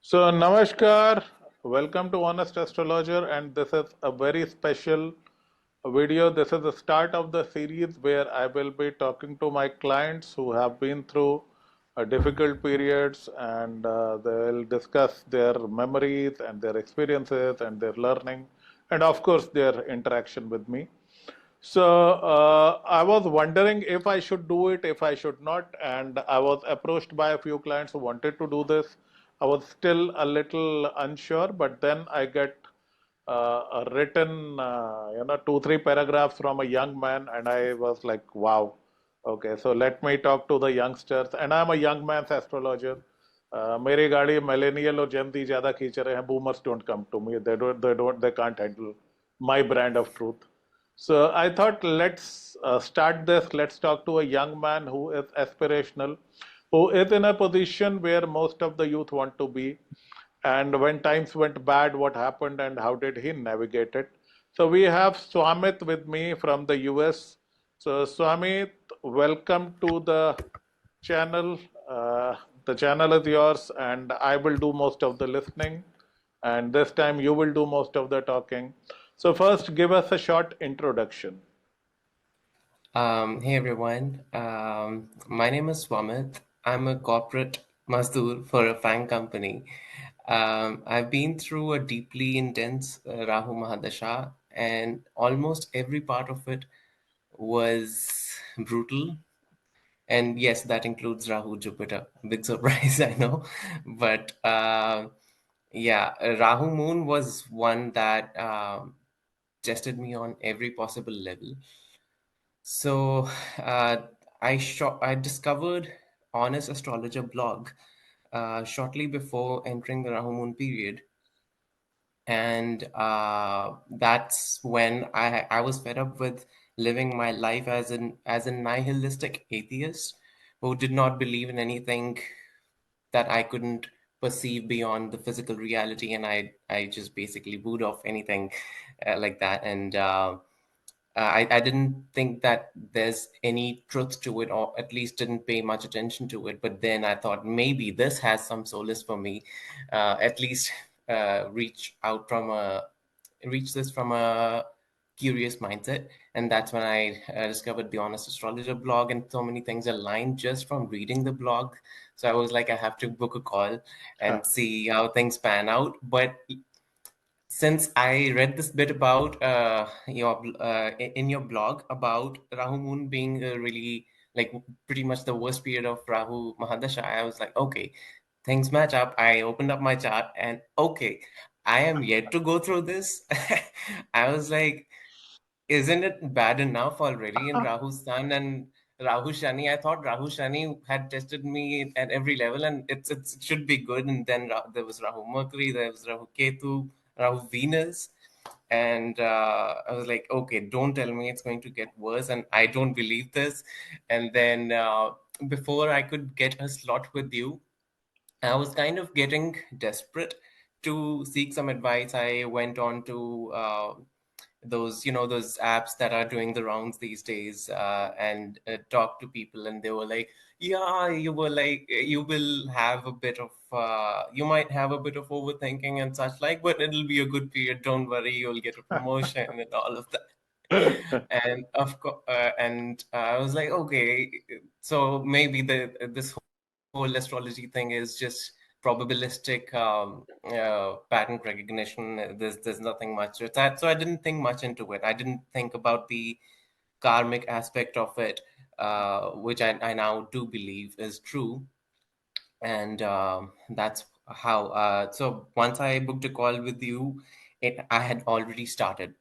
So, Namaskar, welcome to Honest Astrologer, and this is a very special video. This is the start of the series where I will be talking to my clients who have been through difficult periods, and they'll discuss their memories and their experiences and their learning, and of course, their interaction with me. So I was wondering if I should do it, if I should not, and I was approached by a few clients who wanted to do this. I was still a little unsure, but then I get a written, 2, 3 paragraphs from a young man, and I was like, wow. Okay, so let me talk to the youngsters, and I'm a young man's astrologer. मेरी गाड़ी millennial और Gen Z ज़्यादा खींच रहे हैं. Boomers don't come to me. They can't handle my brand of truth. So I thought let's start this. Let's talk to a young man who is aspirational, who is in a position where most of the youth want to be. And when times went bad, what happened and how did he navigate it? So we have Swamit with me from the US. So Swamit, welcome to the channel. The channel is yours, and I will do most of the listening. And this time you will do most of the talking. So, first, give us a short introduction. Hey everyone, my name is Swamit. I'm a corporate mazdoor for a FANG company. I've been through a deeply intense Rahu Mahadasha, and almost every part of it was brutal. And yes, that includes Rahu Jupiter. Big surprise, I know. But yeah, Rahu-Moon was one that tested me on every possible level. So I discovered Honest Astrologer blog shortly before entering the Rahu Moon period, and that's when I was fed up with living my life as a nihilistic atheist who did not believe in anything that I couldn't perceive beyond the physical reality, and I just basically booed off anything like that, and I didn't think that there's any truth to it, or at least didn't pay much attention to it. But then I thought maybe this has some solace for me, at least reach out from reach this from a curious mindset. And that's when I discovered the Honest Astrologer blog, and so many things aligned just from reading the blog. So I was like, I have to book a call Huh. and see how things pan out. But since I read this bit about in your blog about Rahu Moon being really like pretty much the worst period of Rahu Mahadasha, I was like, okay, things match up. I opened up my chart and okay, I am yet to go through this. I was like, isn't it bad enough already in Rahu's Sun and Rahu Shani? I thought Rahu Shani had tested me at every level, and it should be good. And then there was Rahu Mercury, there was Rahu Ketu, Rahu Venus, and I was like, okay, don't tell me it's going to get worse, and I don't believe this. And then before I could get a slot with you, I was kind of getting desperate to seek some advice. I went on to those apps that are doing the rounds these days and talk to people, and they were like, yeah, you will have a bit of you might have a bit of overthinking and such like, but it'll be a good period, don't worry, you'll get a promotion and all of that. And of course and I was like, okay, so maybe this whole astrology thing is just probabilistic pattern recognition. There's nothing much to that. So I didn't think much into it. I didn't think about the karmic aspect of it, which I now do believe is true. And that's how. So once I booked a call with you, I had already started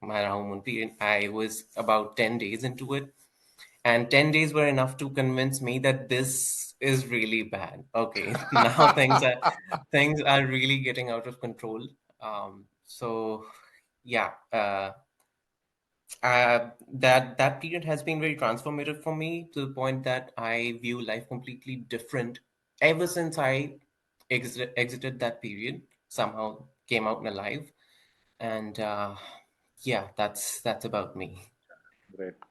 my Rahu period. I was about 10 days into it, and 10 days were enough to convince me that this is really bad. Okay, now things are really getting out of control. So yeah, that period has been very transformative for me, to the point that I view life completely different ever since I exited that period, somehow came out alive. And yeah, that's about me.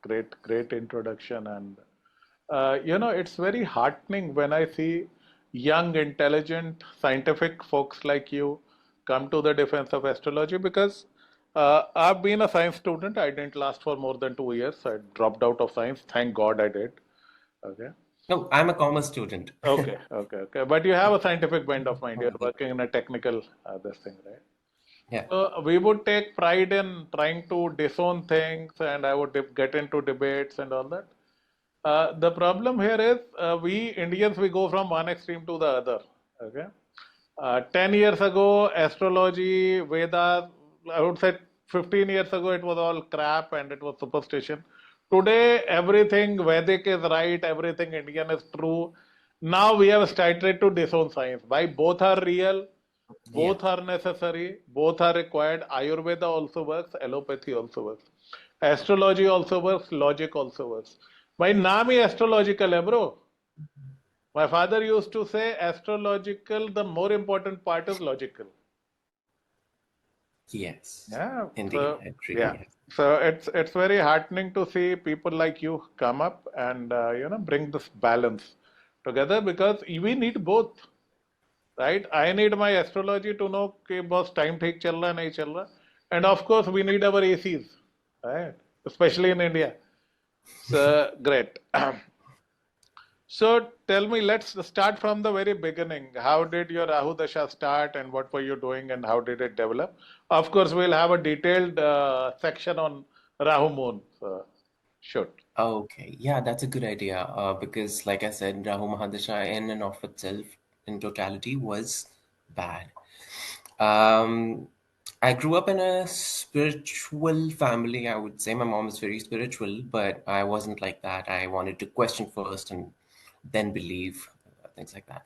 Great introduction. And, it's very heartening when I see young, intelligent, scientific folks like you come to the defense of astrology? Because I've been a science student. I didn't last for more than 2 years. I dropped out of science. Thank God I did. Okay. No, I'm a commerce student. Okay. But you have a scientific bent of mind. You're working in a technical this thing, right? Yeah. So we would take pride in trying to disown things, and I would get into debates and all that. The problem here is we Indians, we go from one extreme to the other. Okay. 10 years ago, astrology, Vedas, I would say 15 years ago, it was all crap and it was superstition. Today, everything Vedic is right, everything Indian is true. Now we have started to disown science. Why? Both are real, Yeah. both are necessary, both are required. Ayurveda also works, allopathy also works. Astrology also works, logic also works. भाई नाम ही astrological है bro. My father used to say astrological, the more important part is logical. Yes. Yeah. Indeed. So I yeah. agree. Yes. So it's very heartening to see people like you come up and bring this balance together because we need both, right? I need my astrology to know कि boss time ठीक चल रहा है नहीं चल रहा, and of course we need our ACs, right? Especially in India. So great. So tell me, let's start from the very beginning. How did your Rahu Dasha start and what were you doing and how did it develop? Of course, we'll have a detailed section on Rahu-Moon. So, shoot. Okay, yeah, that's a good idea. Because, like I said, Rahu Mahadasha in and of itself, in totality, was bad. Um, I grew up in a spiritual family, I would say. My mom is very spiritual, but I wasn't like that. I wanted to question first and then believe, things like that.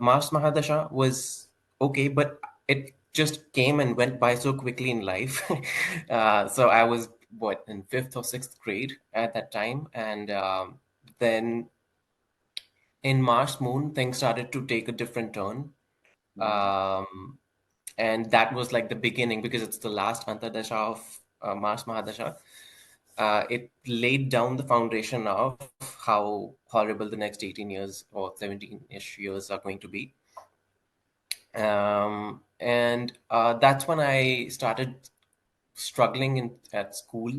Mars Mahadasha was okay, but it just came and went by so quickly in life. So I was, what, in fifth or sixth grade at that time. And then in Mars Moon, things started to take a different turn. Um, and that was like the beginning because it's the last Antardasha of Mars Mahadasha. It laid down the foundation of how horrible the next 18 years or 17-ish years are going to be. And that's when I started struggling at school,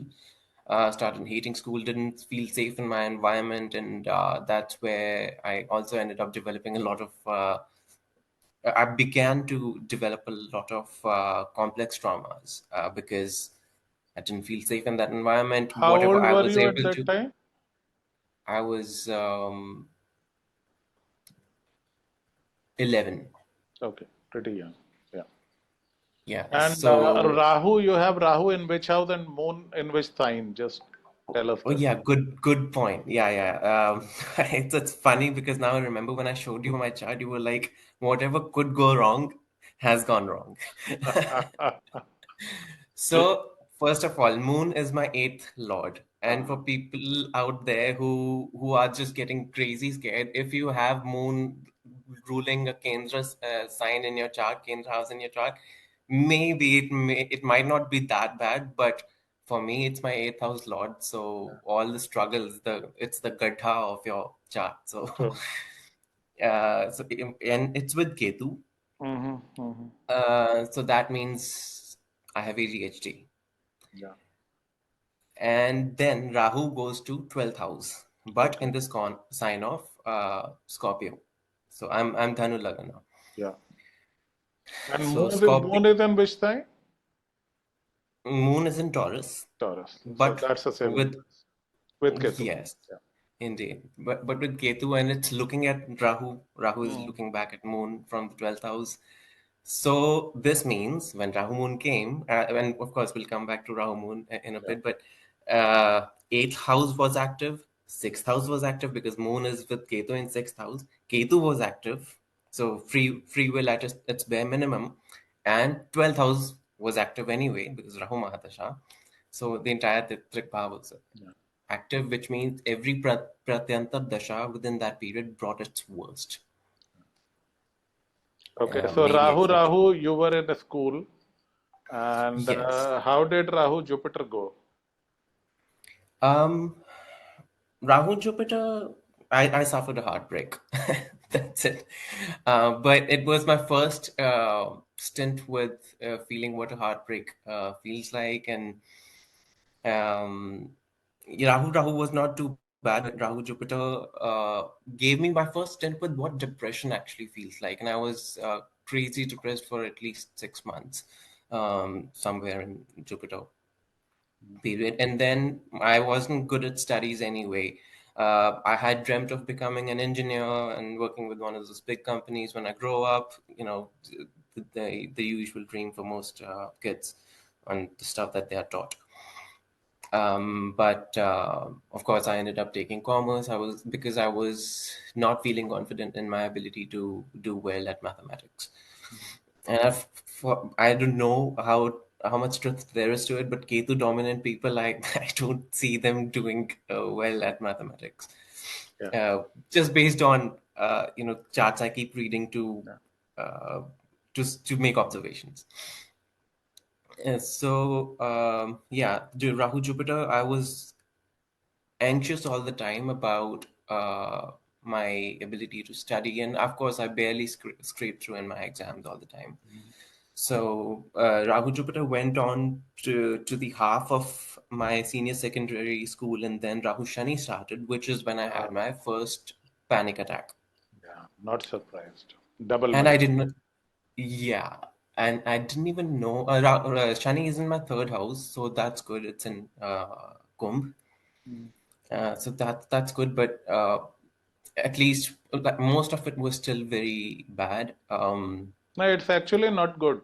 started hating school, didn't feel safe in my environment. And that's where I also ended up developing a lot of I began to develop a lot of complex traumas because I didn't feel safe in that environment. How Whatever old I were was you at able that to, time? I was 11. Okay, pretty young. Yeah. Yeah. And So, Rahu, you have Rahu in which house and Moon in which sign? Just tell us oh that. yeah, good point. Yeah. It's funny because now I remember when I showed you my chart, you were like, whatever could go wrong has gone wrong. So, first of all, Moon is my eighth lord. And for people out there who are just getting crazy scared, if you have Moon ruling a Kendra sign in your chart, Kendra house in your chart, maybe it might not be that bad, but for me, it's my eighth house lord. So all the struggles, it's the gatha of your chart. So, True. and it's with Ketu. Mm-hmm. So that means I have ADHD. Yeah. And then Rahu goes to 12th house, but Okay. in this sign of Scorpio. So I'm Dhanu Lagna. Yeah. And So Moon Scorpio is in which sign? Moon is in Taurus, Taurus. So but that's the same with with Ketu. yes, Yeah. indeed. But with Ketu and it's looking at Rahu. Rahu is Mm. looking back at Moon from the 12th house. So this means when Rahu Moon came, and of course we'll come back to Rahu Moon in a Yeah. bit, but eighth house was active, sixth house was active because Moon is with Ketu in sixth house. Ketu was active, so free will at its bare minimum, and 12th house was active anyway because Rahu Mahadasha. So the entire Trikpa was Yeah. active, which means every Pratyantar Dasha within that period brought its worst. Okay. So Maybe Rahu, exception. you were in a school, and Yes. how did Rahu Jupiter go? Um, Rahu Jupiter, I suffered a heartbreak. That's it. But it was my first stint with feeling what a heartbreak feels like, and Rahu was not too bad, but Rahu Jupiter gave me my first stint with what depression actually feels like, and I was crazy depressed for at least 6 months, somewhere in Jupiter period. And then I wasn't good at studies anyway. I had dreamt of becoming an engineer and working with one of those big companies when I grow up. The usual dream for most kids on the stuff that they are taught. But of course, I ended up taking commerce. Because I was not feeling confident in my ability to do well at mathematics. And I don't know how much truth there is to it, but Ketu dominant people, I don't see them doing well at mathematics. Yeah. Just based on charts I keep reading Yeah. uh, to make observations. The Rahu Jupiter, I was anxious all the time about my ability to study, and of course, I barely scraped through in my exams all the time. So Rahu Jupiter went on to the half of my senior secondary school, and then Rahu Shani started, which is when I had my first panic attack. Yeah. Not surprised. Double And I miss. didn't, yeah, and I didn't even know. Shani is in my third house, so that's good. It's in Kumbh, so that's good. But at least like, most of it was still very bad. No, it's actually not good.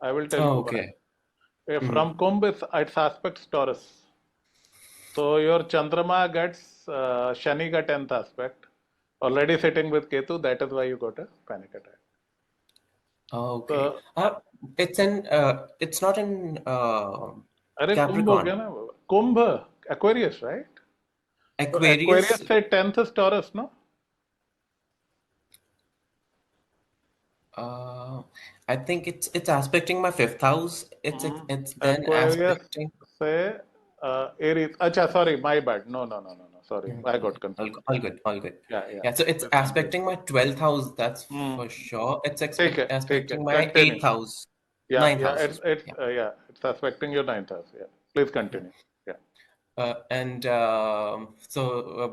I will tell Oh, you why. okay. From Kumbh, its aspects Taurus. So your Chandrama gets Shani got 10th aspect. Already sitting with Ketu, that is why you got a panic attack. Oh, okay. So, It's not in अरे कुंभ हो गया Capricorn. ना कुंभ Aquarius, right? So Aquarius. Aquarius say 10th is Taurus, no? Uh, I think it's aspecting my fifth house. It's then Aquarius aspecting. say Aries. Acha, sorry, my bad. No, no, no, no, no. Sorry, I got confused. All good, all good. Yeah, yeah. Yeah, so it's Please continue. aspecting my 12th house, that's Hmm. for sure. It's Take it, take aspecting it. my Continue. 8th house, Yeah, ninth yeah. house as well. It's Yeah. yeah. It's affecting your ninth house. Yeah. Please continue. Yeah. And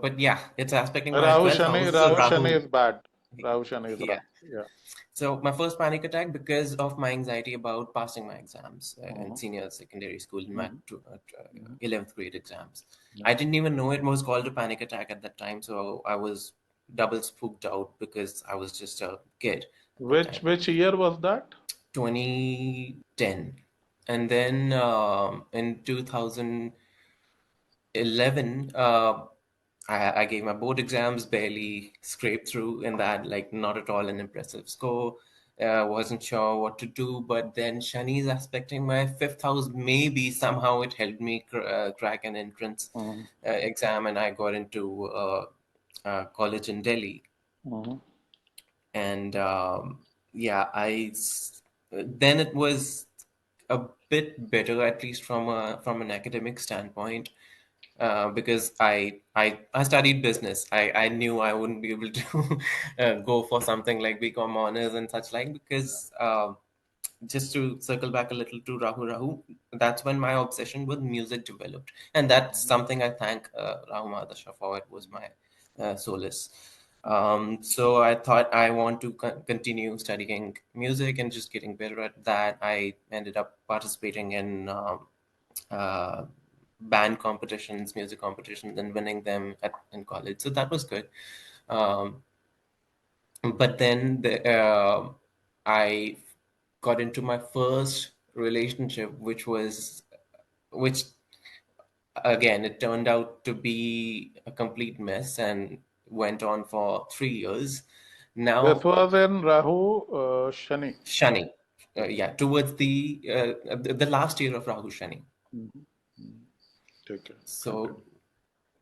but yeah, it's aspecting my 12th house. So Rahu Shani Rahu, is bad. Rahu Shani is yeah. bad. Yeah. So my first panic attack because of my anxiety about passing my exams in Mm-hmm. senior secondary school in my Mm-hmm. 11th grade exams. Yeah. I didn't even know it was called a panic attack at that time, so I was double spooked out because I was just a kid at that time. Which year was that? 2010, and then in 2011, I gave my board exams, barely scraped through in that, like not at all an impressive score. Wasn't sure what to do, but then Shani's aspecting my fifth house. Maybe somehow it helped me crack an entrance Mm-hmm. exam, and I got into college in Delhi. Mm-hmm. And yeah, then it was a bit better, at least from an academic standpoint, because I studied business. I knew I wouldn't be able to go for something like BCom honors and such like, because just to circle back a little to Rahu, that's when my obsession with music developed, and that's something I thank Rahu Mahadasha for. It was my solace. So I thought I want to continue studying music and just getting better at that. I ended up participating in uh, band competitions, music competitions, and winning them in college. So that was good. Um, but then I got into my first relationship, which again it turned out to be a complete mess and went on for 3 years. This Now was in Rahu Shani. Shani, yeah, towards the last year of Rahu Shani. Mm-hmm. Take it. So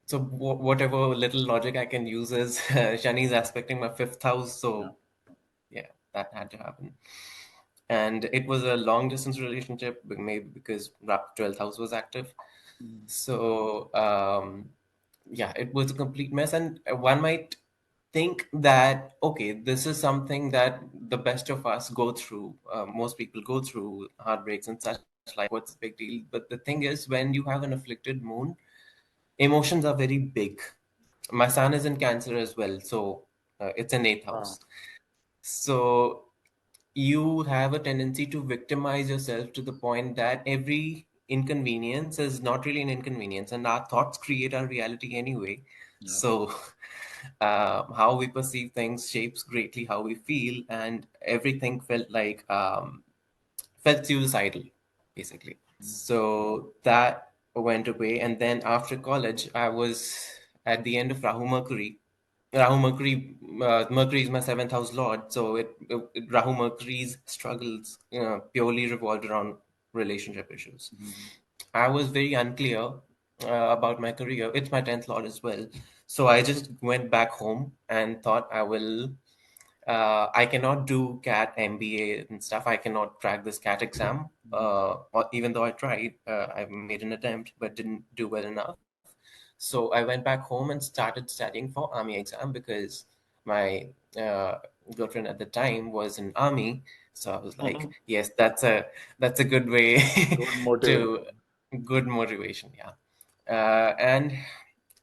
Continue. whatever little logic I can use is Shani is aspecting my fifth house, Yeah. so yeah, that had to happen. And it was a long distance relationship, maybe because 12th house was active. So yeah, it was a complete mess, and one might think that okay, this is something that the best of us go through. Most people go through heartbreaks and such. Like, what's the big deal? But the thing is, when you have an afflicted moon, emotions are very big. My sun is in Cancer as well, so it's an eighth Ah, house. So you have a tendency to victimize yourself to the point that every inconvenience is not really an inconvenience, and our thoughts create our reality anyway. yeah. So, how we perceive things shapes greatly how we feel, and everything felt suicidal, basically. So that went away, and then after college, I was at the end of Rahu Mercury. Mercury is my seventh house lord, so Rahu Mercury's struggles purely revolved around relationship issues. Mhm. I was very unclear about my career. It's my 10th lord as well. So I just went back home and thought I cannot do CAT MBA and stuff. I cannot crack this CAT exam. Even though I tried, I made an attempt but didn't do well enough. So I went back home and started studying for army exam because my uh, girlfriend at the time was in army. So I was like, yes, that's a good way Good motivation. to good motivation. Yeah, and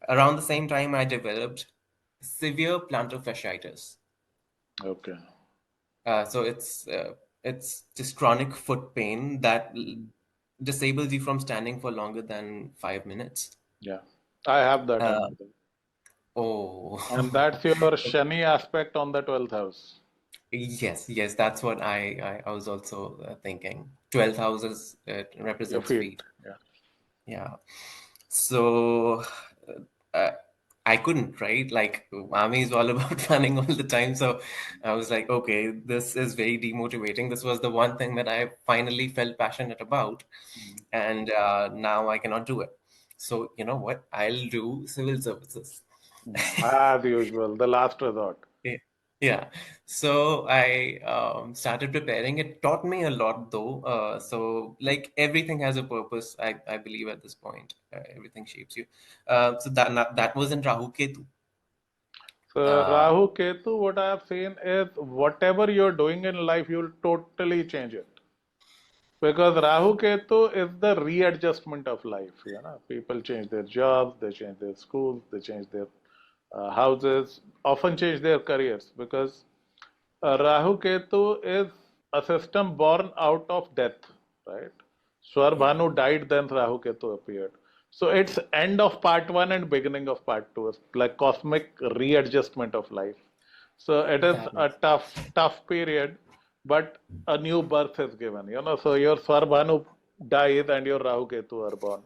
around the same time, I developed severe plantar fasciitis. Okay. So it's just chronic foot pain that disables you from standing for longer than 5 minutes. Yeah. I have that, I Uh, know that. And oh, that's your Shani aspect on the 12th house. yes, that's what I was also thinking. 12th houses Your represents feet. feet. Yeah. Yeah. So uh, I couldn't, right? Like, army is all about running all the time. So I was like, okay, this is very demotivating. This was the one thing that I finally felt passionate about, and now I cannot do it. So you know what? I'll do civil services. As usual, the last resort. Yeah. Yeah. So I started preparing. It taught me a lot, though. So, like, everything has a purpose, I believe, at this point. Everything shapes you. So that was in Rahu Ketu. So Uh, Rahu Ketu, what I have seen is whatever you're doing in life, you'll totally change it. Because Rahu Ketu is the readjustment of life. You know, people change their jobs, they change their schools, they change their houses, often change their careers. Because Rahu Ketu is a system born out of death, right? yeah, Swarbhanu died, then Rahu Ketu appeared. So it's end of part one and beginning of part two. It's like cosmic readjustment of life. So it is that a makes sense. tough period, but a new birth is given. You know, so your Swarbhanu dies and your Rahu Ketu are born.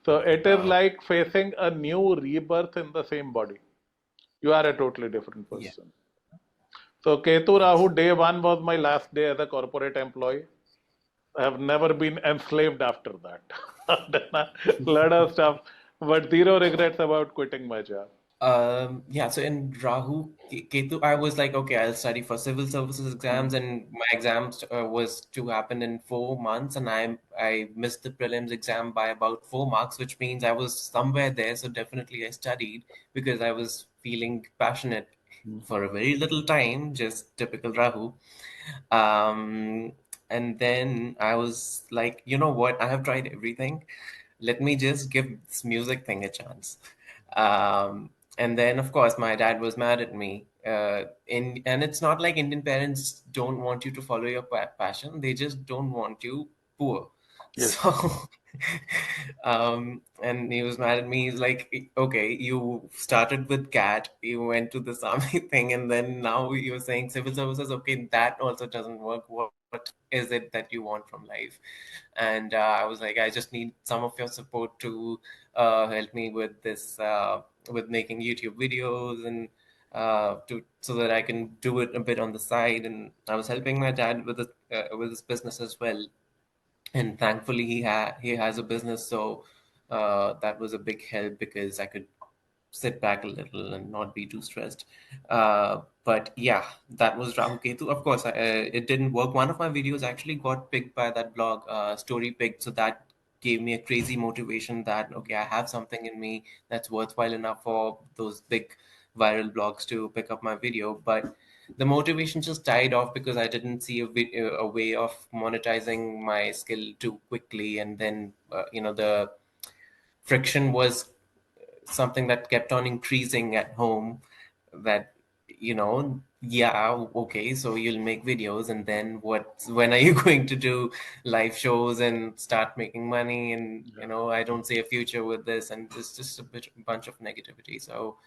So it is Uh, like facing a new rebirth in the same body. You are a totally different yeah, person. So Ketu yes. Rahu, day one was my last day as a corporate employee. I have never been enslaved after that. Then a lot of stuff, but zero regrets about quitting my job. Yeah, so in Ketu, I was like, okay, I'll study for civil services exams, and my exams was to happen in 4 months, and I missed the prelims exam by about 4 marks, which means I was somewhere there. So definitely I studied because I was feeling passionate for a very little time, just typical Rahu. Um, and then I was like, you know what? I have tried everything. Let me just give this music thing a chance. And then, of course, my dad was mad at me. And it's not like Indian parents don't want you to follow your passion; they just don't want you poor. Yes. So, and he was mad at me. He's like, okay, you started with CAT, you went to this army thing, and then now you're saying civil services. Okay, that also doesn't work. What is it that you want from life? And I was like, I just need some of your support to help me with this, with making YouTube videos and to so that I can do it a bit on the side. And I was helping my dad with his business as well, and thankfully he has a business, so that was a big help because I could sit back a little and not be too stressed. But yeah, that was Rahu Ketu. Of course, it didn't work. One of my videos actually got picked by that blog, story picked, so that gave me a crazy motivation that okay, I have something in me that's worthwhile enough for those big viral blogs to pick up my video, but the motivation just died off because I didn't see a way of monetizing my skill too quickly, and then the friction was something that kept on increasing at home. That yeah, okay, so you'll make videos, and then when are you going to do live shows and start making money? And I don't see a future with this, and it's just bunch of negativity. So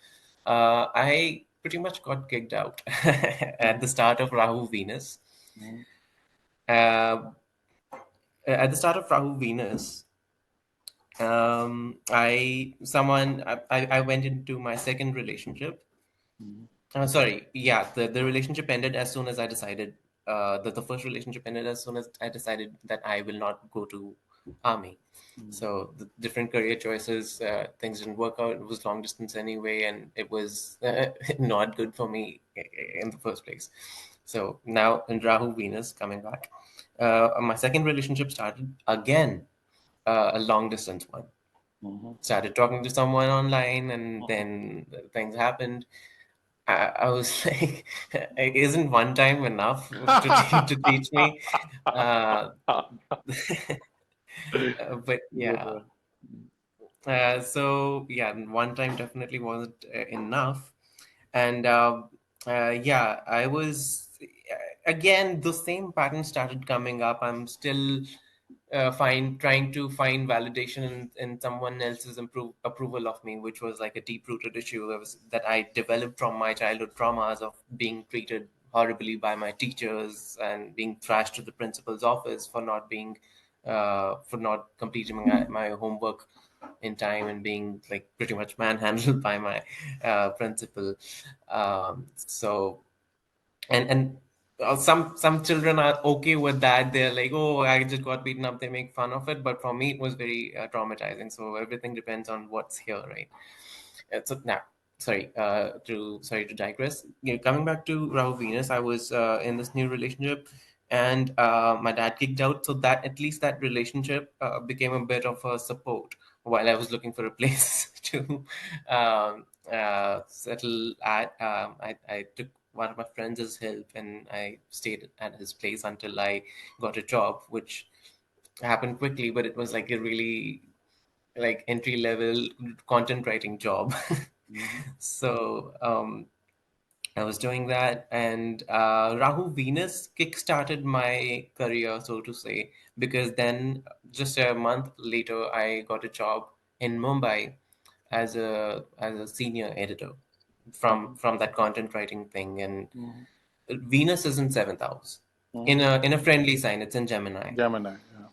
I pretty much got kicked out at the start of Rahu Venus. uh, at the start of Rahu Venus, I went into my second relationship. Sorry, yeah, the relationship ended as soon as I decided. The first relationship ended as soon as I decided that I will not go to army. So the different career choices, things didn't work out. It was long distance anyway, and it was not good for me in the first place. So now in Rahu Venus coming back, my second relationship started again, a long distance one. Started talking to someone online, and then things happened. I was like, isn't one time enough to teach me? Uh, but yeah, so yeah, one time definitely wasn't enough. And yeah, I was again, the same pattern started coming up. I'm still trying to find validation in someone else's approval of me, which was like a deep rooted issue that I developed from my childhood traumas of being treated horribly by my teachers and being thrashed to the principal's office for not completing my homework in time, and being like pretty much manhandled by my principal. So and some children are okay with that. They're like, oh, I just got beaten up, they make fun of it. But for me, it was very traumatizing. So everything depends on what's here, right? So now, sorry to digress. Yeah, coming back to Rahu Venus, I was in this new relationship, and my dad kicked out. So that at least that relationship became a bit of a support while I was looking for a place to settle at. I took one of my friends' help, and I stayed at his place until I got a job, which happened quickly, but it was like a really like entry level content writing job. So I was doing that, and Rahu Venus kickstarted my career, so to say, because then just a month later, I got a job in Mumbai as a senior editor from that content writing thing. And Venus is in seventh house, in a friendly sign. It's in Gemini, Gemini. Yeah.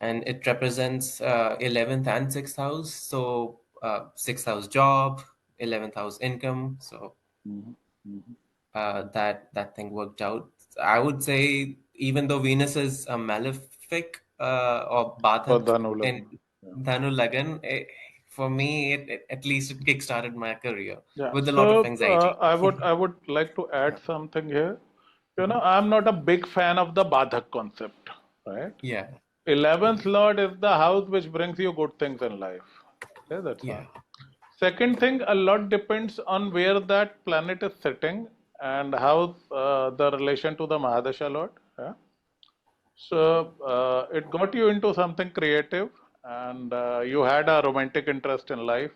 and it represents 11th and 6th house. So 6th house job, 11th house income. So that thing worked out. I would say, even though Venus is a malefic or For Badhak Dhanu in Lagna. Yeah. Dhanu Lagan, for me, at least it kickstarted my career Yeah. with a lot of So anxiety. I would like to add something here. I'm not a big fan of the Badhak concept, right? Yeah, 11th Lord is the house which brings you good things in life. Okay, that's yeah. one. Second thing, a lot depends on where that planet is sitting and how the relation to the Mahadasha Lord. Yeah? So it got you into something creative, and you had a romantic interest in life.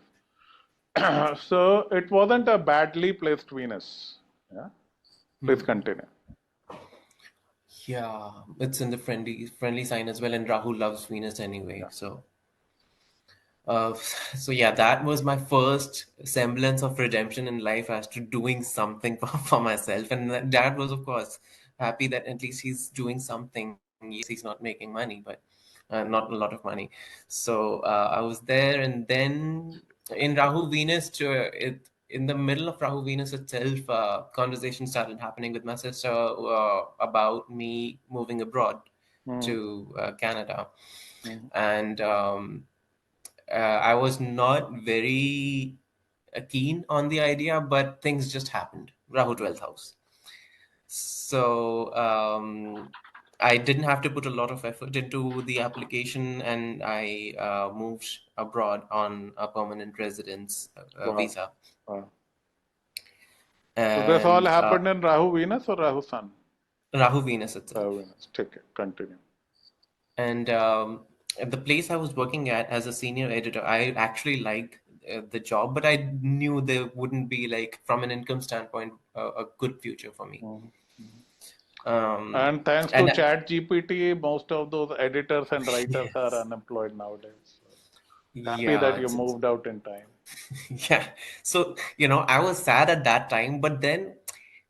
So it wasn't a badly placed Venus. Yeah, please continue. Yeah, it's in the friendly sign as well, and Rahu loves Venus anyway. Yeah. Uh, so yeah, that was my first semblance of redemption in life as to doing something for myself. And dad was, of course, happy that at least he's doing something. Yes, he's not making money, but not a lot of money. So I was there, and then in Rahu Venus, in the middle of Rahu Venus itself, conversation started happening with my sister about me moving abroad Mm, to Canada. mm, And I was not very keen on the idea, but things just happened. Rahu 12th house. So I didn't have to put a lot of effort into the application, and I moved abroad on a permanent residence wow. visa. Wow. So this all and happened in Rahu Venus or Rahu Sun? Rahu Venus itself. Rahu Venus. Take it. Continue. And at the place I was working at as a senior editor, I actually liked the job, but I knew there wouldn't be, like, from an income standpoint, a good future for me. Mhm. Um, And thanks to and Chat GPT, most of those editors and writers are yes, unemployed nowadays. Happy yeah, that you moved out in time. yeah. So, I was sad at that time, but then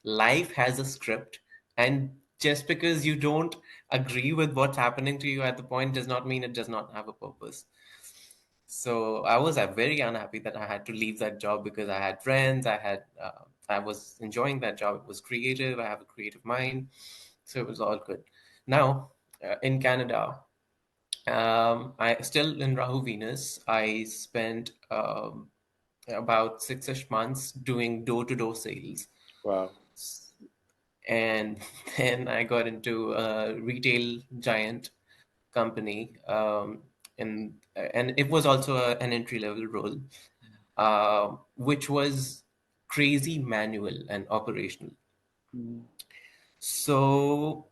life has a script, and just because you don't agree with what's happening to you at the point does not mean it does not have a purpose. So I was very unhappy that I had to leave that job because I had friends, I was enjoying that job. It was creative. I have a creative mind, so it was all good. Now, in Canada, I still in Rahu Venus. I spent about 6-ish months doing door-to-door sales, Wow. and then I got into a retail giant company, and it was also an entry-level role, which was crazy manual and operational. Mm. So,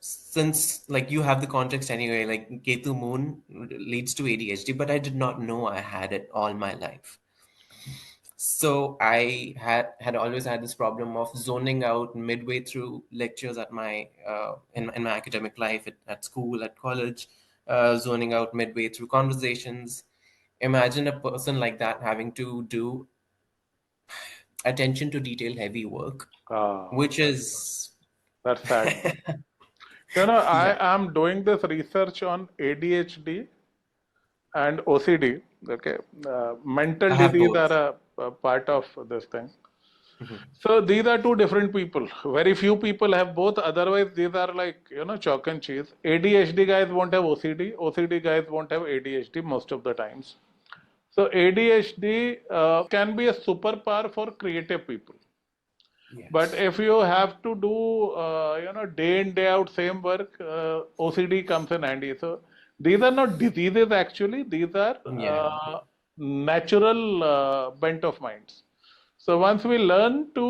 since, like, you have the context anyway, like Ketu Moon leads to ADHD, but I did not know I had it all my life. So I had always had this problem of zoning out midway through lectures at my in my academic life at school, at college, zoning out midway through conversations. Imagine a person like that having to do attention to detail heavy work, Ah, which is that's sad. You know, yeah, I am doing this research on ADHD and OCD. Okay, mental I have disease both. are a part of this thing. Mhm. So these are two different people. Very few people have both. Otherwise, these are like, chalk and cheese. ADHD guys won't have OCD. OCD guys won't have ADHD most of the times. So ADHD can be a superpower for creative people. But Yes. if you have to do, day in, day out same work, OCD comes in handy. So these are not diseases actually. These are Yeah. natural bent of minds. So once we learn to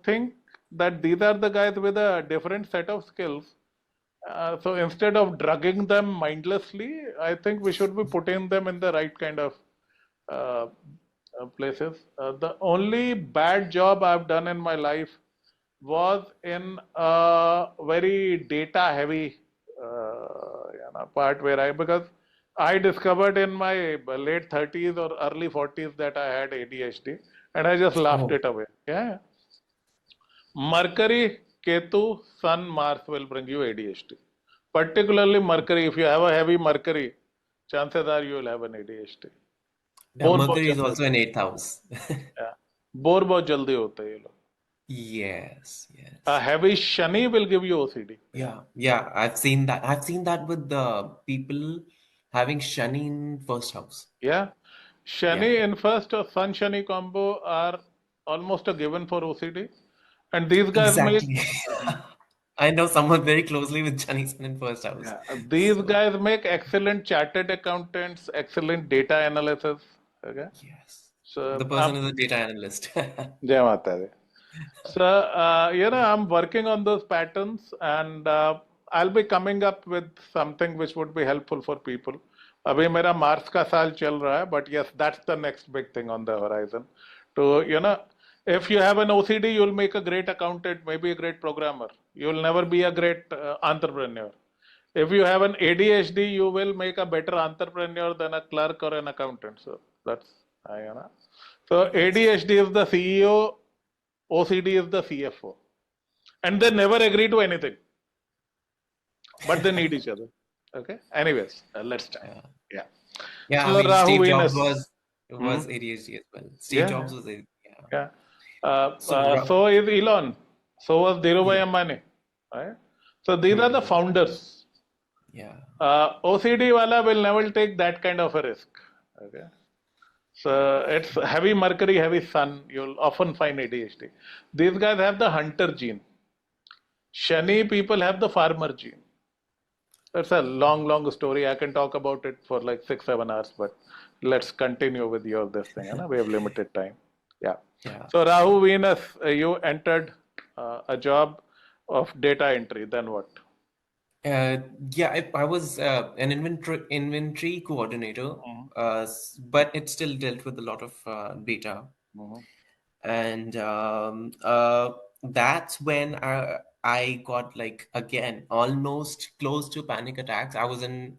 think that these are the guys with a different set of skills, so instead of drugging them mindlessly, I think we should be putting them in the right kind of uh, places. The only bad job I've done in my life was in a very data heavy part where because I discovered in my late 30s or early 40s that I had ADHD and I just laughed Oh, it away. Yeah. Mercury, Ketu, Sun, Mars will bring you ADHD. Particularly Mercury, if you have a heavy Mercury, chances are you will have an ADHD. yeah, bore बहुत Mercury is जल्दी also होता in eighth house. है bore बहुत जल्दी होते हैं ये लोग Yes, A yes. heavy Shani will give you OCD. Yeah, yeah, I've seen that. I've seen that with the people having Shani in first house. Yeah. Yeah, Shani in first or Sun Shani combo are almost a given for OCD. And these guys make exactly. I know someone very closely with Shani in first house. these So, guys make excellent chartered accountants, excellent data analysis. Okay. yes. So The person is a data analyst. Jai Mata Di. So, I'm working on those patterns and I'll be coming up with something which would be helpful for people. अभी मेरा मार्च का साल चल रहा है, but yes, that's the next big thing on the horizon. To, if you have an OCD, you'll make a great accountant, maybe a great programmer. You'll never be a great entrepreneur. If you have an ADHD, you will make a better entrepreneur than a clerk or an accountant. So that's, So Yes. ADHD is the CEO, OCD is the CFO. And they never agree to anything, but they need each other. Okay. Anyways, let's start. Yeah. Yeah. Yeah, I So mean, Rahu Steve Jobs Venus. was Hmm? ADHD as well. Steve Yeah. Jobs was a, yeah. Yeah. So, So is Elon. So was Dhirubhai yeah, Ambani. Right? So these are the hmm, founders. yeah. OCD wala will never take that kind of a risk. Okay. So it's heavy Mercury, heavy Sun. You'll often find ADHD. These guys have the hunter gene. Shani people have the farmer gene. It's a long, long story. I can talk about it for like 6, 7 hours, but let's continue with your this thing. We have limited time. Yeah. Yeah. So Rahu Venus, you entered a job of data entry. Then what? Uh, yeah, I was an inventory coordinator, Mhm. but it still dealt with a lot of data. Mhm. And that's when I got like again almost close to panic attacks. I was in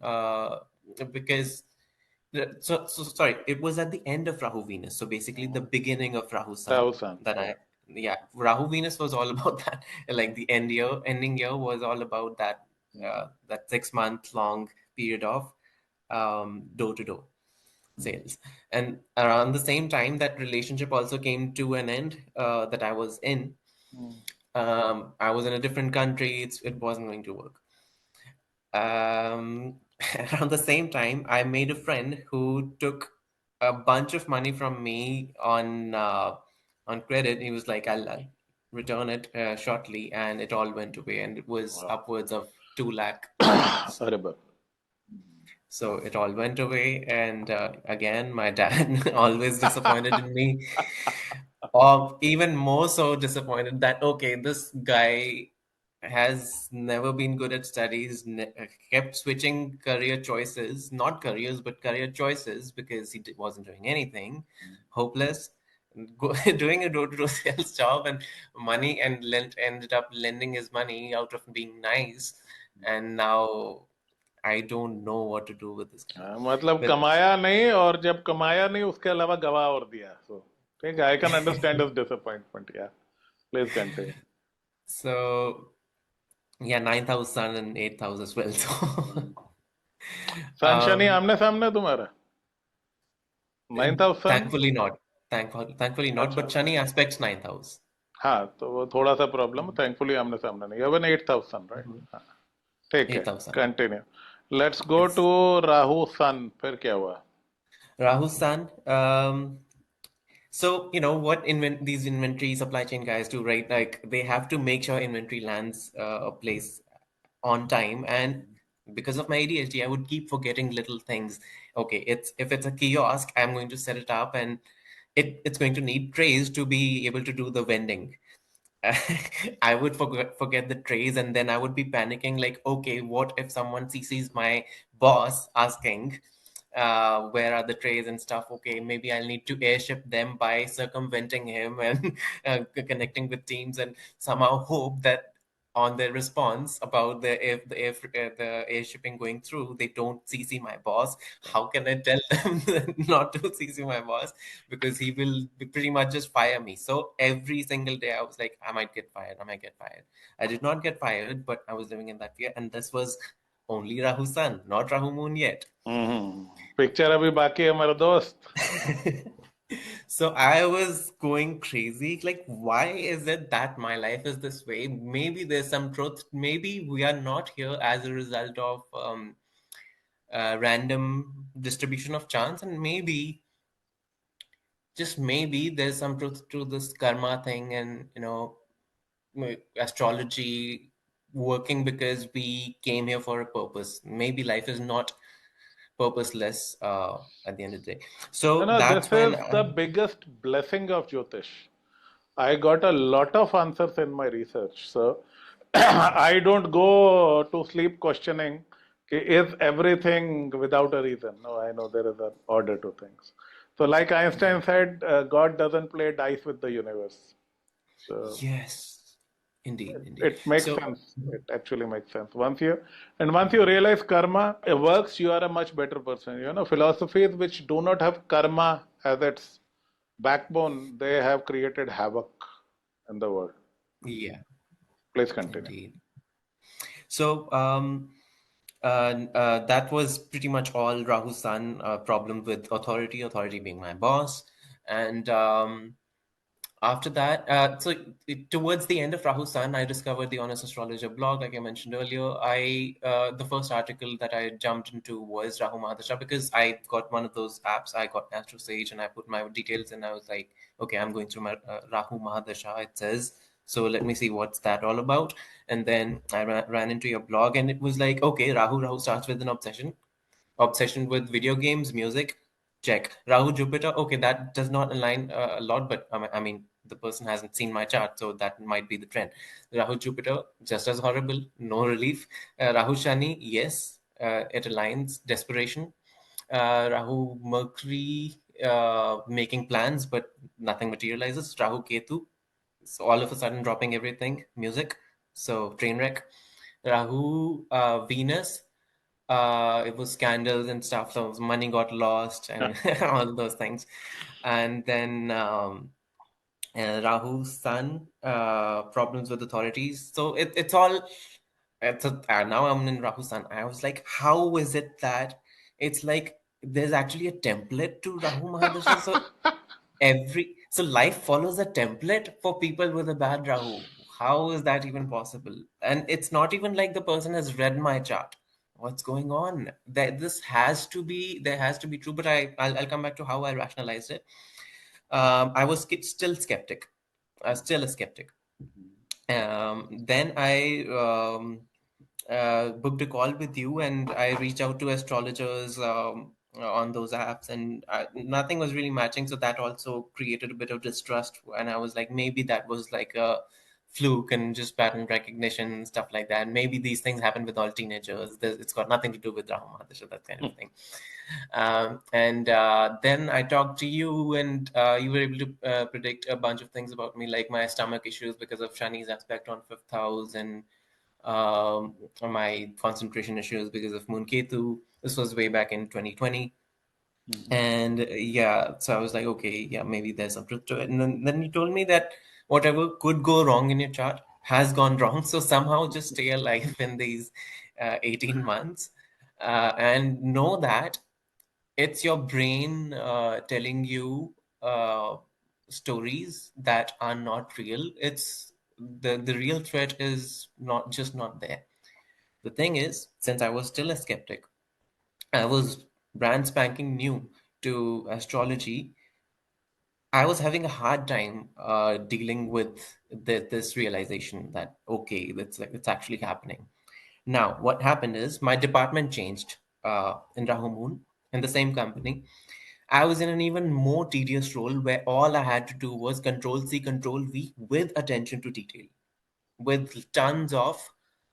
because so sorry, it was at the end of Rahu Venus, so basically the beginning of Rahu Sun Rahu Sun. that Yeah. I yeah, Rahu Venus was all about that. Like the ending year was all about that Mhm. that 6 month long period of door to door sales. And around the same time, that relationship also came to an end that I was in. Mhm. I was in a different country. It wasn't going to work. Um, around the same time, I made a friend who took a bunch of money from me on credit. He was like, I'll return it shortly, and it all went away, and it was Wow. upwards of 2 lakh rupees. अरे बाप. So it all went away, and again, my dad always disappointed in me, or even more so disappointed that okay, this guy has never been good at studies, kept switching career choices, not careers, but career choices because he wasn't doing anything, hopeless, doing a door-to-door sales job and money, and ended up lending his money out of being nice, and now I don't know what to do with this guy. मतलब But कमाया नहीं और जब कमाया नहीं उसके अलावा गवा और दिया. So ठीक है. I can understand his disappointment. Yeah. Please continue. so yeah, 9,000 and 8,000 as well. So sun Shani um, आमने सामने तुम्हारा. 9,000. thankfully not. Thankfully not. अच्छा. But Shani aspects 9,000. हाँ तो वो थोड़ा सा प्रॉब्लम. थैंकफुली आमने सामने नहीं. Even 8,000, right? हाँ. ठीक है. 8,000. कंटिन्यू. Let's go Yes. टू राहु सन. फिर क्या हुआ? Rahu San. So what these inventory supply chain guys do, right? Like they have to make sure inventory lands a place on time, and because of my ADHD, I would keep forgetting little things. Okay, if it's a kiosk, I'm going to set it up, and it's going to need trays to be able to do the vending. I would forget the trays, and then I would be panicking like, okay, what if someone sees my boss asking, where are the trays and stuff? Okay, maybe I'll need to airship them by circumventing him and connecting with teams, and somehow hope that on their response about the air shipping going through, they don't CC my boss. How can I tell them not to CC my boss, because he will pretty much just fire me? So every single day I was like, I might get fired, I might get fired. I did not get fired, but I was living in that fear, and this was only Rahu Sun, not Rahu Moon yet. Picture अभी बाकी है मेरे दोस्त. So I was going crazy. Like, why is it that my life is this way? Maybe there's some truth. Maybe we are not here as a result of random distribution of chance, and maybe, just maybe, there's some truth to this karma thing, and astrology working because we came here for a purpose. Maybe life is not purposeless at the end of the day. You So know, this that's when is the biggest blessing of Jyotish. I got a lot of answers in my research. So I don't go to sleep questioning, is everything without a reason? No, I know there is an order to things. So, like Einstein said, God doesn't play dice with the universe. So yes, indeed, indeed. it makes So sense. It actually makes sense. Once you realize karma works, you are a much better person. You know, philosophies which do not have karma as its backbone, they have created havoc in the world. yeah, Please continue. indeed. So that was pretty much all Rahu's son problem with authority being my boss, and after that, towards the end of Rahu's Sun, I discovered the Honest Astrologer blog, like I mentioned earlier. The first article that I jumped into was Rahu Mahadasha, because I got one of those apps. I got Astro Sage, and I put my details, and I was like, okay, I'm going through my Rahu Mahadasha. It says, so let me see what's that all about. And then I ran into your blog, and it was like, okay, Rahu starts with an obsession with video games, music. check. Rahu Jupiter, okay, that does not align a lot, but I mean, the person hasn't seen my chart, so that might be the trend. Rahu Jupiter, just as horrible, no relief. Rahu Shani, yes, it aligns, desperation. Rahu Mercury, making plans, but nothing materializes. Rahu Ketu, so all of a sudden dropping everything, music, so train wreck. Rahu Venus, it was scandals and stuff, so money got lost and all those things. And then Rahu's Sun, problems with authorities. So it's all. Now I'm in Rahu Sun. I was like, how is it that it's like there's actually a template to Rahu Mahadasha? So life follows a template for people with a bad Rahu. How is that even possible? And it's not even like the person has read my chart. What's going on? This has to be there has to be true. But I'll come back to how I rationalized it. I was still skeptic. Still a skeptic. Then I booked a call with you, and I reached out to astrologers on those apps, and nothing was really matching. So that also created a bit of distrust. And I was like, maybe that was like a fluke and just pattern recognition and stuff like that. Maybe these things happen with all teenagers. It's got nothing to do with Rahu Mahadasha, that kind of thing. And then I talked to you, and you were able to predict a bunch of things about me, like my stomach issues because of Shani's aspect on fifth house, and my concentration issues because of Moon Ketu. This was way back in 2020. And yeah, so I was like, okay, yeah, maybe there's some truth to it. And then you told me that whatever could go wrong in your chart has gone wrong. So somehow just stay alive in these 18 months and know that it's your brain telling you stories that are not real. It's the real threat is not there. The thing is, since I was still a skeptic, I was brand spanking new to astrology. I was having a hard time dealing with this realization that okay, it's actually happening. Now, what happened is my department changed in Rahu-Moon in the same company. I was in an even more tedious role where all I had to do was control C, control V with attention to detail, with tons of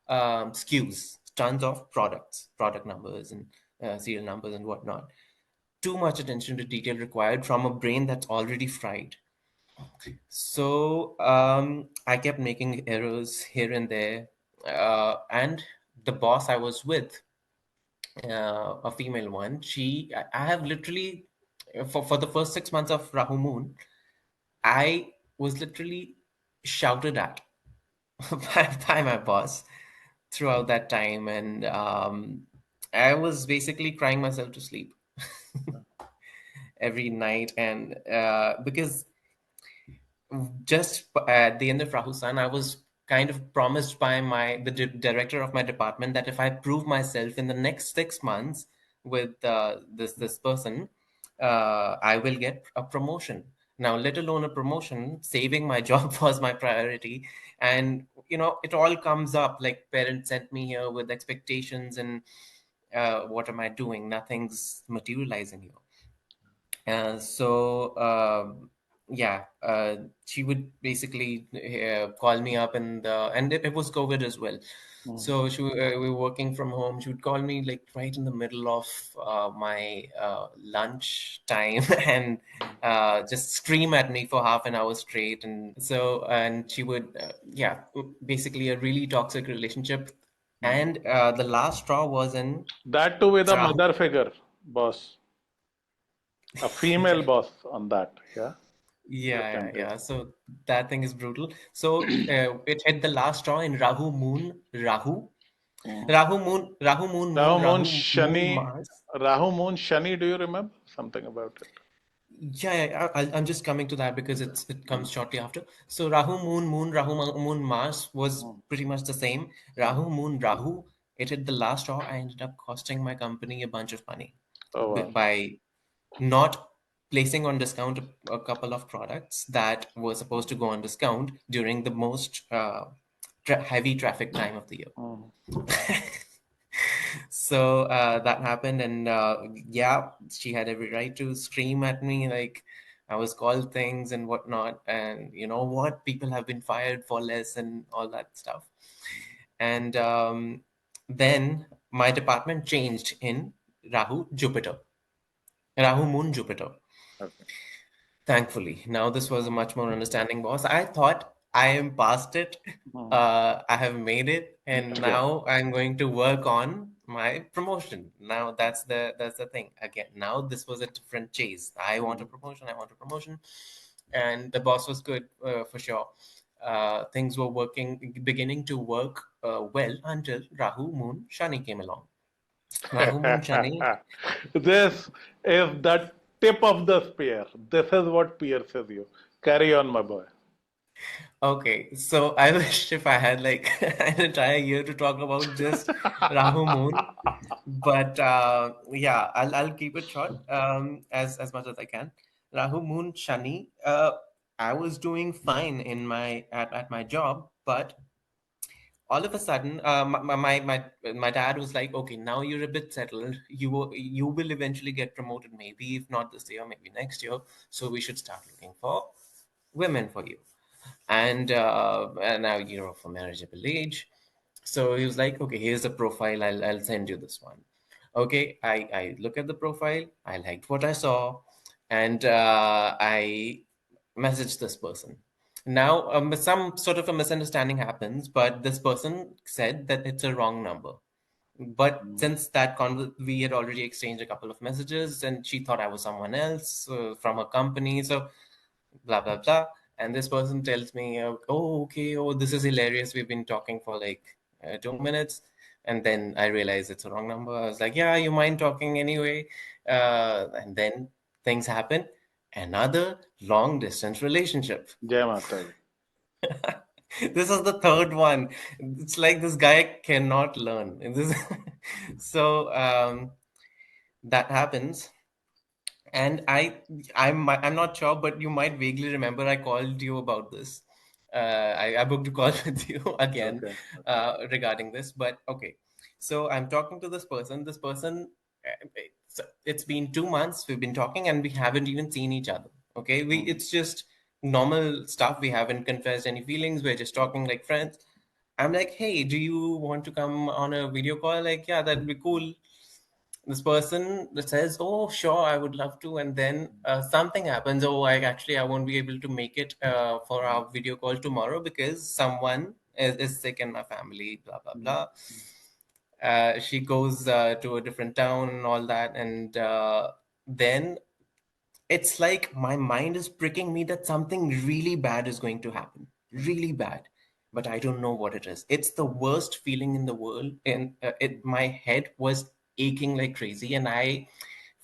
SKUs, tons of product numbers and serial numbers and whatnot. Too much attention to detail required from a brain that's already fried. So I kept making errors here and there. And the boss I was with, a female one, I have literally, for the first 6 months of Rahu Moon, I was literally shouted at by my boss throughout that time. And I was basically crying myself to sleep every night. And because just at the end of Rahusan, I was kind of promised by the director of my department that if I prove myself in the next 6 months with this person, I will get a promotion. Now, let alone a promotion, saving my job was my priority. And it all comes up like parents sent me here with expectations, and what am I doing? Nothing's materializing here. Yeah, she would basically call me up, and it was COVID as well. So we were working from home. She would call me like right in the middle of my lunch time and just scream at me for half an hour straight. And she would, yeah, basically a really toxic relationship. And the last straw was in That too with a Rahu. mother figure, boss, a female boss on that. Yeah, just in case. Yeah. So that thing is brutal. So it hit the last straw in Rahu Moon, Rahu Moon Rahu Moon Shani, Mars. Rahu Moon Shani. Do you remember something about it? I'm just coming to that because it comes shortly after. So Rahu Moon Mars was pretty much the same. Rahu, it hit the last straw. I ended up costing my company a bunch of money Oh wow. by not placing on discount a couple of products that were supposed to go on discount during the most heavy traffic time of the year. So that happened, and yeah, she had every right to scream at me like I was called things and whatnot, and you know what, people have been fired for less and all that stuff. And then my department changed in Rahu Jupiter, Rahu Moon Jupiter. Okay. Thankfully, now this was a much more understanding boss. I thought I am past it. Mhm. I have made it, and Yeah. now I'm going to work on my promotion. Now that's the thing. Again, now this was a different chase. I want a Mhm. promotion. I want a promotion, and the boss was good for sure. Things were beginning to work well until Rahu Moon Shani came along. Rahu Moon Shani. This is the tip of the spear. This is what pierces you. Carry on, my boy. Okay, so I wish if I had like an entire year to talk about just Rahu Moon, but yeah, I'll keep it short as much as I can. Rahu Moon Shani, I was doing fine in at my job, but all of a sudden, my dad was like, "Okay, now you're a bit settled. You will eventually get promoted, maybe if not this year, maybe next year. So we should start looking for women for you." And now you're of a marriageable age. So he was like, okay, here's the profile. I'll send you this one. Okay, I look at the profile. I liked what I saw, and I messaged this person. Now, some sort of a misunderstanding happens, but this person said that it's a wrong number. But Mhm. since we had already exchanged a couple of messages, and she thought I was someone else from a company. So blah blah blah, and this person tells me, oh okay, oh this is hilarious, we've been talking for like 2 minutes, and then I realize it's a wrong number. I was like, yeah, you mind talking anyway? And then things happen. Another long distance relationship. Jai Mata Di. This is the third one. It's like this guy cannot learn. So that happens. And I'm not sure, but you might vaguely remember I called you about this. I booked a call with you again Okay. Okay. regarding this. But okay, so I'm talking to this person. This person, it's been 2 months. We've been talking, and we haven't even seen each other. Okay, we Mhm. it's just normal stuff. We haven't confessed any feelings. We're just talking like friends. I'm like, hey, do you want to come on a video call? Like, yeah, that'd be cool. This person that says, oh sure, I would love to, and then something happens. Oh, I won't be able to make it for our video call tomorrow because someone is sick in my family, blah blah Mhm. blah. She goes to a different town and all that, and then it's like my mind is pricking me that something really bad is going to happen, Mhm. really bad, but I don't know what it is. It's the worst feeling in the world, and my head was aching like crazy. And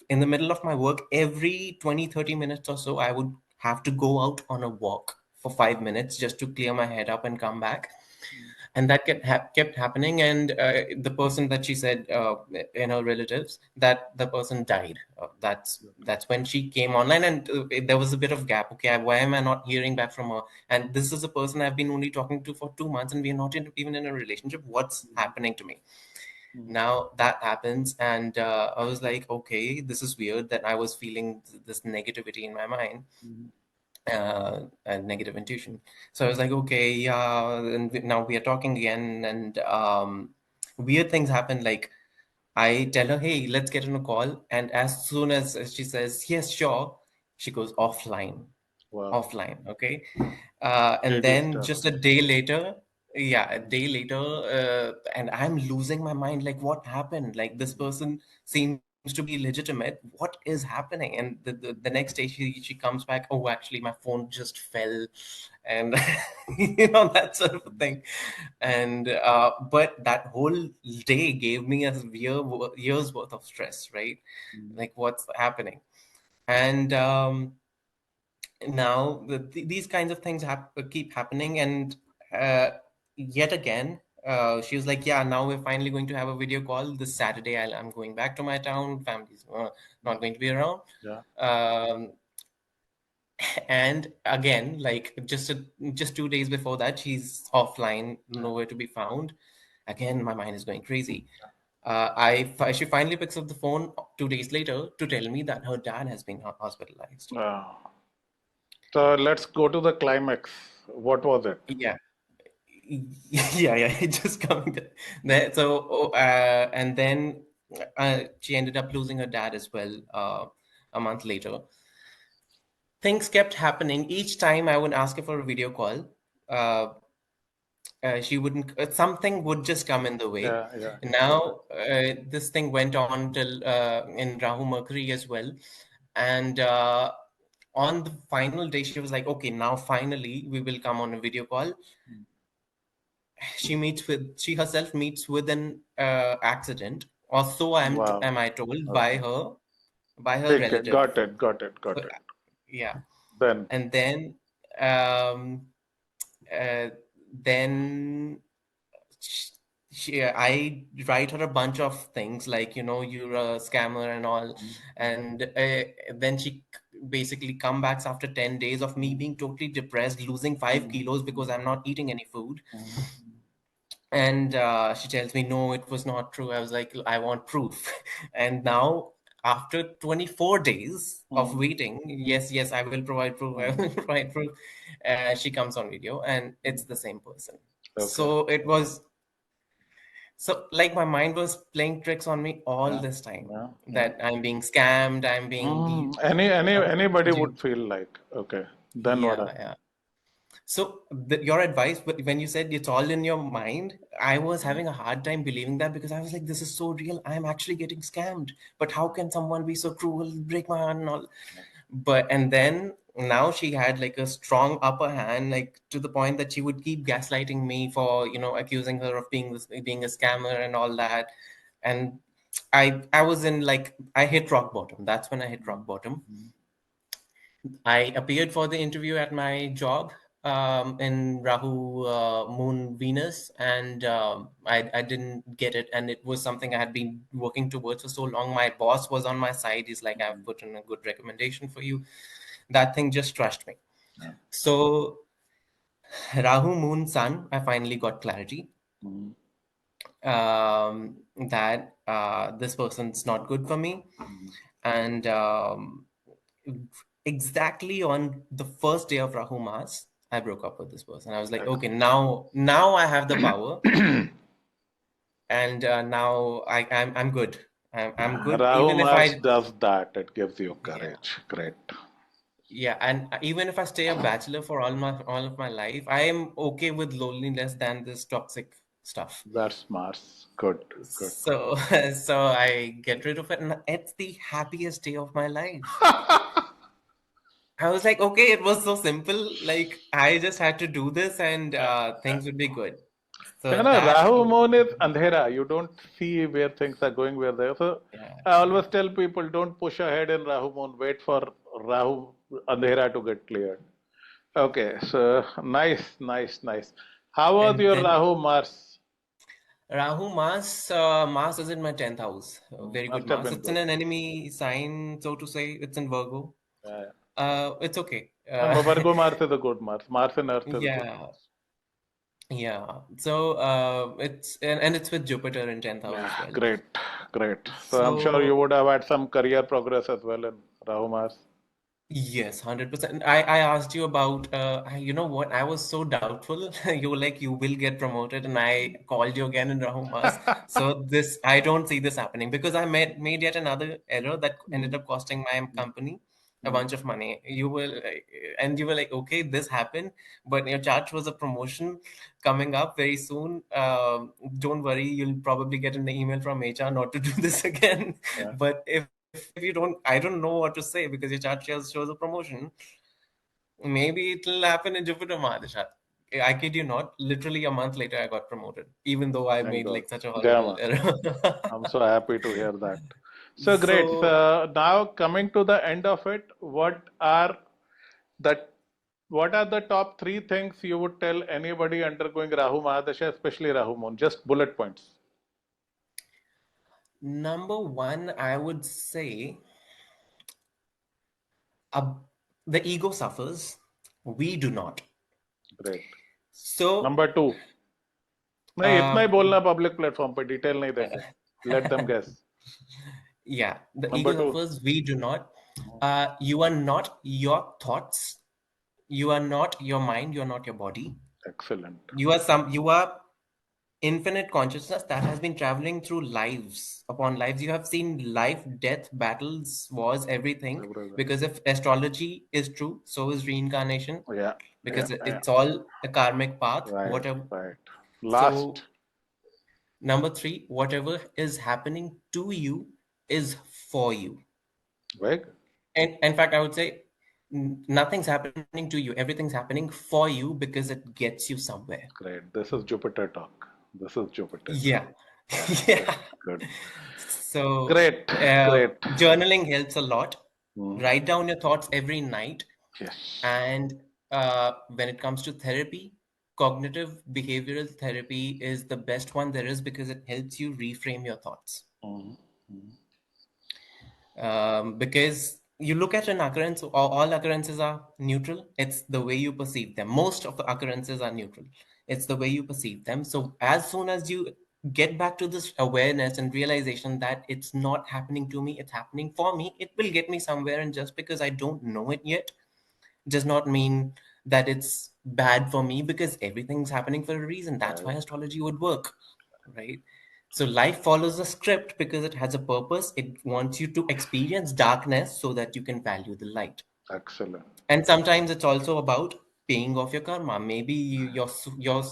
in the middle of my work, every 20-30 minutes or so, I would have to go out on a walk for 5 minutes just to clear my head up and come back. And that kept happening. And the person that she said in her relatives, that the person died. That's when she came online, and there was a bit of gap. Okay, why am I not hearing back from her? And this is a person I've been only talking to for 2 months, and we're not even in a relationship. What's happening to me? Mhm. Now that happens, and I was like, okay, this is weird that I was feeling this negativity in my mind, Mhm. and negative intuition. So I was like, okay, yeah. And now we are talking again, and weird things happen. Like I tell her, hey, let's get on a call, and as soon as she says yes, sure, she goes offline. Wow. Offline, okay. And Shady then stuff. just a day later, yeah, a Mhm. day later, and I'm losing my mind. Like, what happened? Like, this Mhm. person seems to be legitimate. What is happening? And the next day, she comes back. Oh, actually, my phone just fell, and that sort of a thing. And but that whole day gave me a year's worth of stress, right? Mhm. Like, what's happening? And now these kinds of things keep happening. And uh, yet again, she was like, yeah, now we're finally going to have a video call this Saturday. I'm going back to my town, family's not going to be around. Yeah. um, and again, like just 2 days before that, she's offline, Yeah. nowhere to be found. Again, my mind is going crazy. She finally picks up the phone 2 days later to tell me that her dad has been hospitalized. So let's go to the climax. What was it? Yeah. Yeah, just coming there. So, and then she ended up losing her dad as well a month later. Things kept happening. Each time I would ask her for a video call, uh, she wouldn't, something would just come in the way. Yeah. Now, this thing went on till in Rahu Mercury as well. And on the final day, she was like, okay, now finally we will come on a video call. She herself meets with an accident, or so Wow. am I told Okay. by her Okay. relative. Got it. Got it. So, Got it. yeah, Then. and um, uh, then I write her a bunch of things like, you're a scammer and all, and then she basically come back after 10 days of me being totally depressed, losing 5 kilos because I'm not eating any food. And she tells me, no, it was not true. I was like, I want proof. And now, after 24 days of waiting, yes, I will provide proof. I will provide proof. She comes on video, and it's the same person. Okay. So it was like my mind was playing tricks on me all Yeah. this time, Yeah. Yeah. that I'm being scammed, I'm being Anybody would duped. feel like, okay. Then what Yeah, happened? yeah. So your advice, when you said it's all in your mind, I was having a hard time believing that, because I was like, this is so real. I'm actually getting scammed. But how can someone be so cruel, break my heart and all? But and then now she had like a strong upper hand, like to the point that she would keep gaslighting me for, accusing her of being a scammer and all that. And I was in, like, I hit rock bottom. That's when I hit rock bottom. I appeared for the interview at my job in Rahu Moon Venus, and I didn't get it. And it was something I had been working towards for so long. My boss was on my side. He's like, I've put in a good recommendation for you. That thing just crushed me. Yeah. So, Rahu Moon Sun, I finally got clarity that this person's not good for me. And exactly on the first day of Rahu Mas, I broke up with this person. I was like, okay, now I have the power, and now I'm good. I'm good. Rahu Even if Mars I does that. It gives you Yeah, courage. Great. yeah, and even if I stay a bachelor for all of my life, I am okay with loneliness than this toxic stuff. That's Mars. Good. Good. So so I get rid of it, and it's the happiest day of my life. I was like, okay, it was so simple. Like, I just had to do this, and things would be good. So that, Rahu Moon is Andhera. You don't see where things are going, where they are. So yeah, I always yeah. tell people, don't push ahead in Rahu Moon. Wait for Rahu Andhera to get cleared. Okay, so nice. How was And your then Rahu Mars? Mars is in my 10th house. Very good Must have Mars. been It's in good. an enemy sign, so to say. It's in Virgo. Yeah. It's okay. Virgo Mars is a good Mars. Mars in Earth is a good Yeah, Mars. yeah. So and it's with Jupiter in 10th house Yeah, as well. great. So I'm sure you So would have had some career progress as well in Rahu Mars. yes, 100%. I asked you about, you know what? I was so doubtful. You were like, you will get promoted, and I called you again in Rahumas. So this, I don't see this happening, because I made yet another error that ended Mm, up costing my company a mm, bunch of money. And you were like, okay, this happened, but your charge was a promotion coming up very soon. Don't worry, you'll probably get an email from HR not to do this again. yeah, But if you don't, I don't know what to say, because your chart shows a promotion. Maybe it'll happen in Jupiter Mahadasha. I kid you not. Literally a month later, I got promoted, even though I thank made God. like such a Yeah, horrible man. error. I'm so happy to hear that. So great. So So now coming to the end of it, the what are the top three things you would tell anybody undergoing Rahu Mahadasha, especially Rahu Moon? Just bullet points. number one, I would say, uh, the ego suffers. We do not. Great. So Number two, नहीं इतना ही uh, बोलना public platform पे detail नहीं देंगे. Let them guess. Yeah, the Number ego two. suffers, we do not. You are not your thoughts. You are not your mind. You are not your body. Excellent. You are infinite consciousness that has been traveling through lives upon lives. You have seen life, death, battles, wars, everything. Everything. Because if astrology is true, so is reincarnation. Yeah, yeah, Because yeah. it's all a karmic path. Right, Whatever. right. So Last. number three, whatever is happening to you is for you. Very good. And in fact, I would say nothing's happening to you. Everything's happening for you because it gets you somewhere. Great. This is Jupiter talk. This is Jupiter. Yeah. Yeah, good, Yeah. good. So, Great, great. journaling helps a lot. Mm. Write down your thoughts every night. Yes. And when it comes to therapy, cognitive behavioral therapy is the best one there is because it helps you reframe your thoughts. Mm. Because you look at an occurrence, all occurrences are neutral. It's the way you perceive them. Most of the occurrences are neutral. It's the way you perceive them. So as soon as you get back to this awareness and realization that it's not happening to me, it's happening for me, it will get me somewhere. And just because I don't know it yet does not mean that it's bad for me, because everything's happening for a reason. That's Right. why astrology would work, right? So life follows a script because it has a purpose. It wants you to experience darkness so that you can value the light. Excellent. And sometimes it's also about paying off your karma. Maybe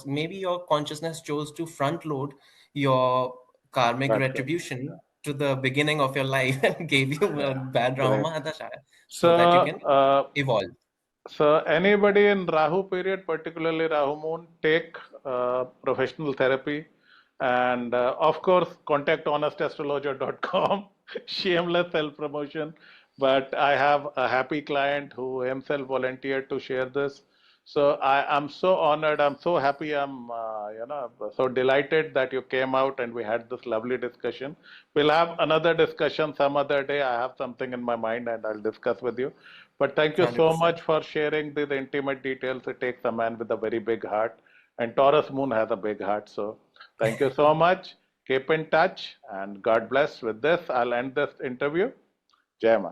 maybe your consciousness chose to front load your karmic Bad karma. Yeah. retribution to the beginning of your life and gave you a Yeah. bad Rahu Great. Mahadasha So, so that you can evolve. so anybody in Rahu period, particularly Rahu Moon, take professional therapy, and of course contact honestastrologer.com. Shameless self promotion, but I have a happy client who himself volunteered to share this. So I am so honored. I'm so happy. I'm so delighted that you came out and we had this lovely discussion. We'll have another discussion some other day. I have something in my mind and I'll discuss with you. But thank you so 100%. much for sharing these intimate details. It takes a man with a very big heart, and Taurus Moon has a big heart. So thank you so much. Keep in touch, and God bless. With this, I'll end this interview. Jai Ma.